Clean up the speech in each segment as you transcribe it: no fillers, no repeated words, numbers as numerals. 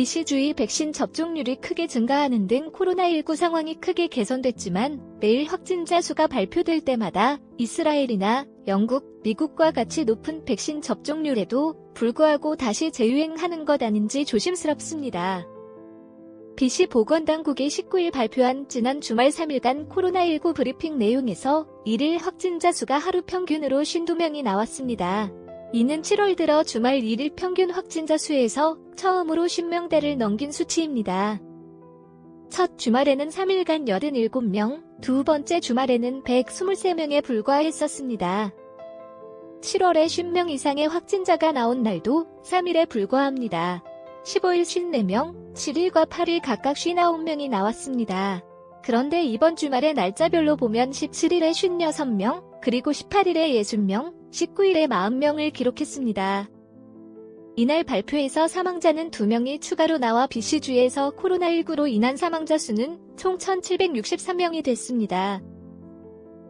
BC주의 백신 접종률이 크게 증가하는 등 코로나19 상황이 크게 개선됐지만 매일 확진자 수가 발표될 때마다 이스라엘이나 영국, 미국과 같이 높은 백신 접종률에도 불구하고 다시 재유행하는 것 아닌지 조심스럽습니다. BC 보건당국이 19일 발표한 지난 주말 3일간 코로나19 브리핑 내용에서 1일 확진자 수가 하루 평균으로 52명이 나왔습니다. 이는 7월 들어 주말 1일 평균 확진자 수에서 처음으로 10명대를 넘긴 수치입니다. 첫 주말에는 3일간 87명, 두 번째 주말에는 123명에 불과했었습니다. 7월에 50명 이상의 확진자가 나온 날도 3일에 불과합니다. 15일 54명, 7일과 8일 각각 59명이 나왔습니다. 그런데 이번 주말의 날짜별로 보면 17일에 56명, 그리고 18일에 60명, 19일에 40명을 기록했습니다. 이날 발표에서 사망자는 2명이 추가로 나와 BC주에서 코로나19로 인한 사망자 수는 총 1,763명이 됐습니다.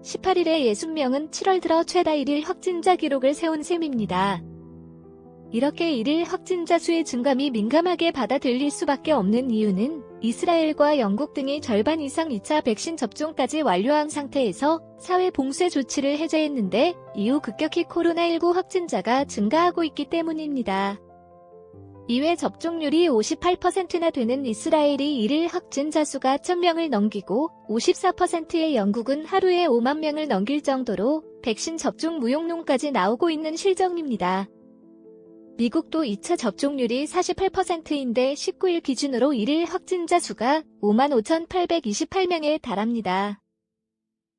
18일에 60명은 7월 들어 최다 1일 확진자 기록을 세운 셈입니다. 이렇게 1일 확진자 수의 증감이 민감하게 받아들일 수밖에 없는 이유는 이스라엘과 영국 등이 절반 이상 2차 백신 접종까지 완료한 상태에서 사회 봉쇄 조치를 해제했는데 이후 급격히 코로나19 확진자가 증가하고 있기 때문입니다. 이외 접종률이 58%나 되는 이스라엘이 1일 확진자 수가 1,000명을 넘기고 54%의 영국은 하루에 5만 명을 넘길 정도로 백신 접종 무용론까지 나오고 있는 실정입니다. 미국도 2차 접종률이 48%인데 19일 기준으로 1일 확진자 수가 55,828명에 달합니다.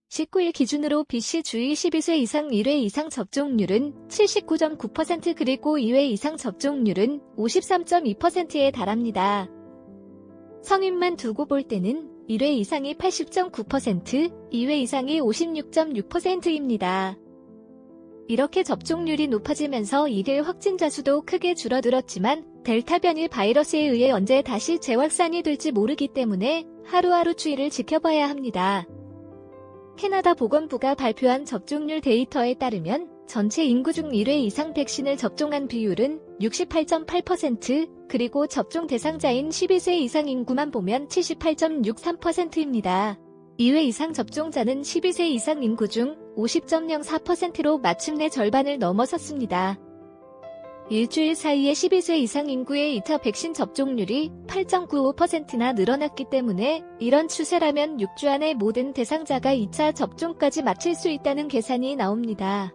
19일 기준으로 BC주의 12세 이상 1회 이상 접종률은 79.9% 그리고 2회 이상 접종률은 53.2%에 달합니다. 성인만 두고 볼 때는 1회 이상이 80.9%, 2회 이상이 56.6%입니다. 이렇게 접종률이 높아지면서 1일 확진자 수도 크게 줄어들었지만 델타 변이 바이러스에 의해 언제 다시 재확산이 될지 모르기 때문에 하루하루 추이를 지켜봐야 합니다. 캐나다 보건부가 발표한 접종률 데이터에 따르면 전체 인구 중 1회 이상 백신을 접종한 비율은 68.8%, 그리고 접종 대상자인 12세 이상 인구만 보면 78.63%입니다. 2회 이상 접종자는 12세 이상 인구 중 50.04%로 마침내 절반을 넘어섰습니다. 일주일 사이에 12세 이상 인구의 2차 백신 접종률이 8.95%나 늘어났기 때문에 이런 추세라면 6주 안에 모든 대상자가 2차 접종까지 마칠 수 있다는 계산이 나옵니다.